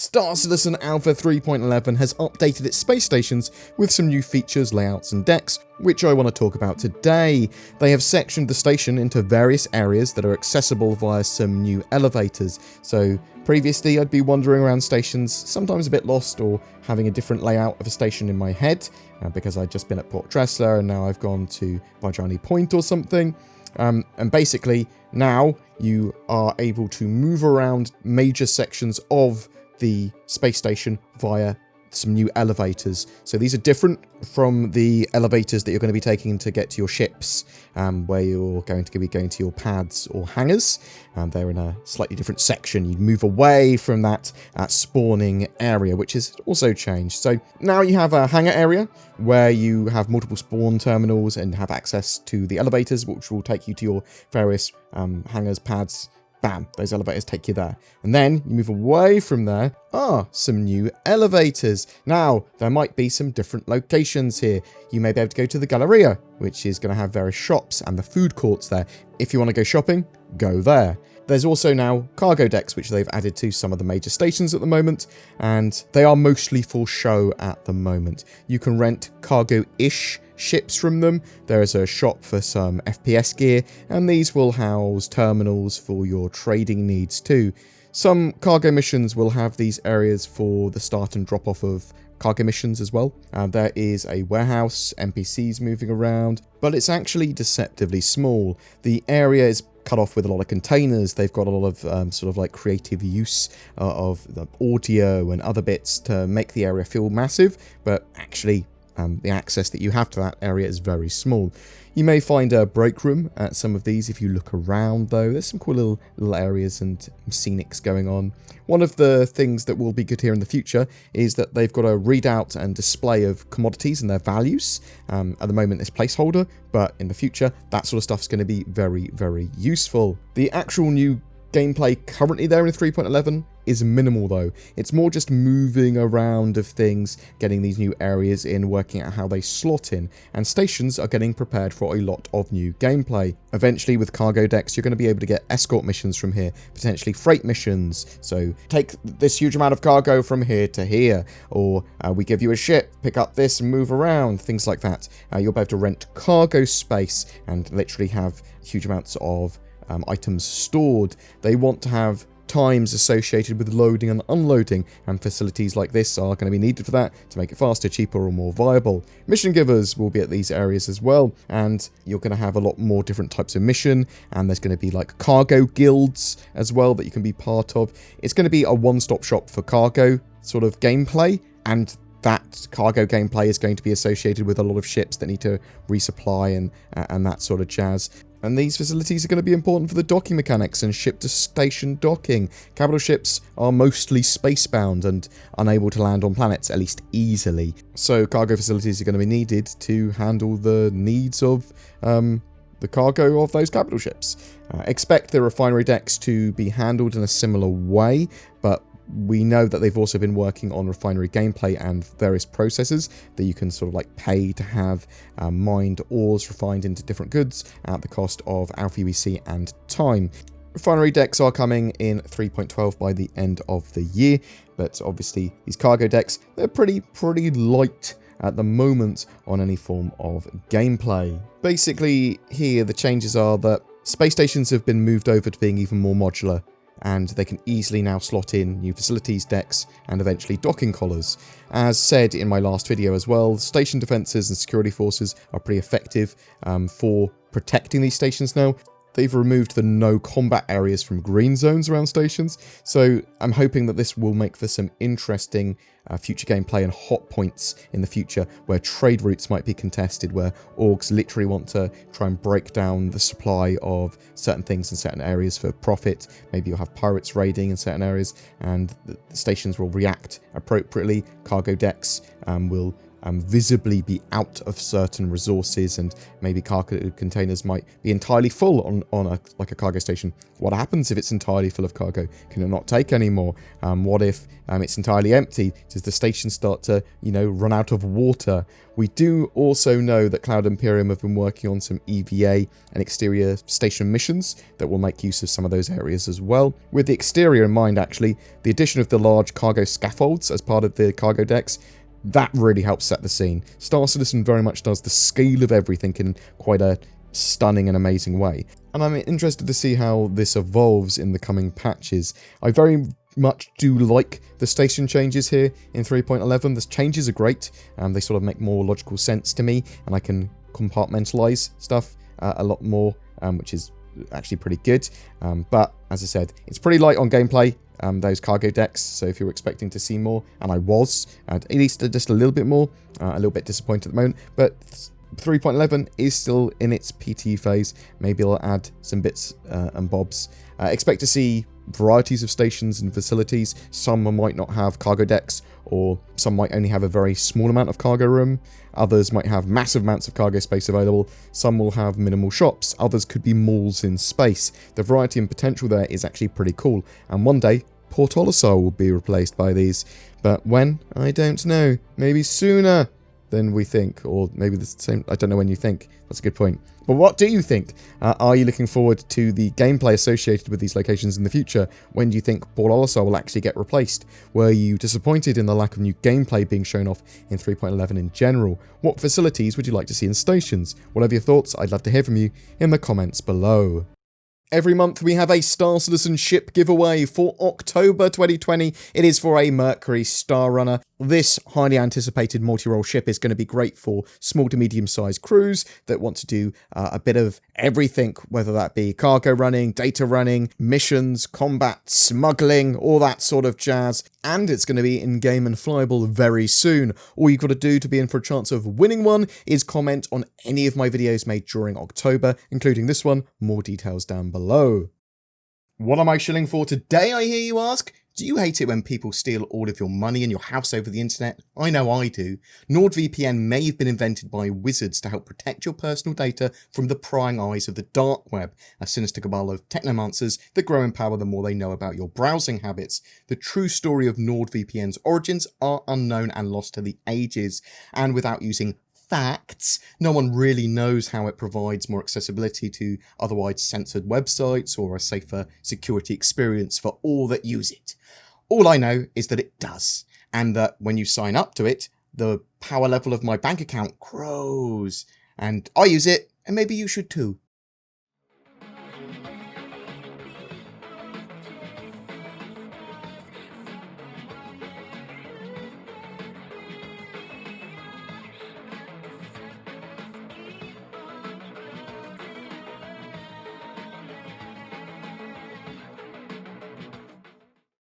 Star Citizen Alpha 3.11 has updated its space stations with some new features, layouts and decks, which I want to talk about today. They have sectioned the station into various areas that are accessible via some new elevators. So previously I'd be wandering around stations, sometimes a bit lost or having a different layout of a station in my head, because I'd just been at Port Tressler and now I've gone to Vajrani Point or something. And basically now you are able to move around major sections of the space station via some new elevators. So these are different from the elevators that you're going to be taking to get to your ships, where you're going to be going to your pads or hangars. They're in a slightly different section. You move away from that spawning area, which has also changed. So now you have a hangar area where you have multiple spawn terminals and have access to the elevators, which will take you to your various hangars, pads. Bam, those elevators take you there. And then you move away from there. Some new elevators. Now, there might be some different locations here. You may be able to go to the Galleria, which is going to have various shops and the food courts there. If you want to go shopping, go there. There's also now cargo decks, which they've added to some of the major stations at the moment, and they are mostly for show at the moment. You can rent cargo-ish ships from them. There is a shop for some FPS gear, and these will house terminals for your trading needs too. Some cargo missions will have these areas for the start and drop off of cargo missions as well. There is a warehouse, NPCs moving around, but it's actually deceptively small. The area is cut off with a lot of containers. They've got a lot of sort of like creative use of the audio and other bits to make the area feel massive, but actually the access that you have to that area is very small. You may find a break room at some of these if you look around though. There's some cool little areas and scenics going on. One of the things that will be good here in the future is that they've got a readout and display of commodities and their values. At the moment it's placeholder, but in the future that sort of stuff is going to be very, very useful. The actual new gameplay currently there in 3.11 is minimal though. It's more just moving around of things, getting these new areas in, working out how they slot in, and stations are getting prepared for a lot of new gameplay. Eventually with cargo decks you're going to be able to get escort missions from here, potentially freight missions, so take this huge amount of cargo from here to here, or we give you a ship, pick up this and move around, things like that. You'll be able to rent cargo space and literally have huge amounts of items stored. They want to have times associated with loading and unloading, and facilities like this are going to be needed for that to make it faster, cheaper or more viable. Mission givers will be at these areas as well, and you're going to have a lot more different types of mission, and there's going to be like cargo guilds as well that you can be part of. It's going to be a one-stop shop for cargo sort of gameplay, and that cargo gameplay is going to be associated with a lot of ships that need to resupply and that sort of jazz. And these facilities are going to be important for the docking mechanics and ship-to-station docking. Capital ships are mostly space-bound and unable to land on planets, at least easily. So cargo facilities are going to be needed to handle the needs of the cargo of those capital ships. Expect the refinery decks to be handled in a similar way, but we know that they've also been working on refinery gameplay and various processes that you can sort of like pay to have mined ores refined into different goods at the cost of Alpha UEC and time. Refinery decks are coming in 3.12 by the end of the year, but obviously these cargo decks, they're pretty light at the moment on any form of gameplay. Basically here the changes are that space stations have been moved over to being even more modular, and they can easily now slot in new facilities, decks, and eventually docking collars. As said in my last video as well, station defences and security forces are pretty effective for protecting these stations now. They've removed the no combat areas from green zones around stations, so I'm hoping that this will make for some interesting future gameplay and hot points in the future where trade routes might be contested, where orgs literally want to try and break down the supply of certain things in certain areas for profit. Maybe you'll have pirates raiding in certain areas and the stations will react appropriately. Cargo decks will visibly be out of certain resources, and maybe cargo containers might be entirely full on a cargo station. What happens if it's entirely full of cargo? Can it not take any more? What if it's entirely empty? Does the station start to, run out of water? We do also know that Cloud Imperium have been working on some EVA and exterior station missions that will make use of some of those areas as well. With the exterior in mind, actually, the addition of the large cargo scaffolds as part of the cargo decks, that really helps set the scene. Star Citizen very much does the scale of everything in quite a stunning and amazing way. And I'm interested to see how this evolves in the coming patches. I very much do like the station changes here in 3.11. The changes are great. They sort of make more logical sense to me, and I can compartmentalize stuff a lot more, which is actually pretty good. But as I said, it's pretty light on gameplay, those cargo decks. So if you're expecting to see more, and I was, at least just a little bit more, a little bit disappointed at the moment, but 3.11 is still in its PT phase. Maybe I'll add some bits and bobs. Expect to see varieties of stations and facilities. Some might not have cargo decks, or some might only have a very small amount of cargo room. Others might have massive amounts of cargo space available. Some will have minimal shops. Others could be malls in space. The variety and potential there is actually pretty cool. And one day, Port Olisar will be replaced by these. But when? I don't know. Maybe sooner than we think, or maybe the same. I don't know when you think. That's a good point. But what do you think? Are you looking forward to the gameplay associated with these locations in the future? When do you think Port Olisar will actually get replaced? Were you disappointed in the lack of new gameplay being shown off in 3.11 in general? What facilities would you like to see in stations? Whatever your thoughts, I'd love to hear from you in the comments below. Every month we have a Star Citizen ship giveaway. For October 2020, it is for a Mercury Star Runner. This highly anticipated multi-role ship is going to be great for small to medium-sized crews that want to do a bit of everything, whether that be cargo running, data running, missions, combat, smuggling, all that sort of jazz. And it's going to be in-game and flyable very soon. All you've got to do to be in for a chance of winning one is comment on any of my videos made during October, including this one. More details down below. What am I shilling for today, I hear you ask? Do you hate it when people steal all of your money and your house over the internet? I know I do. NordVPN may have been invented by wizards to help protect your personal data from the prying eyes of the dark web, a sinister cabal of technomancers that grow in power the more they know about your browsing habits. The true story of NordVPN's origins are unknown and lost to the ages, and without using facts, no one really knows how it provides more accessibility to otherwise censored websites or a safer security experience for all that use it. All I know is that it does, and that when you sign up to it, the power level of my bank account grows, and I use it, and maybe you should too.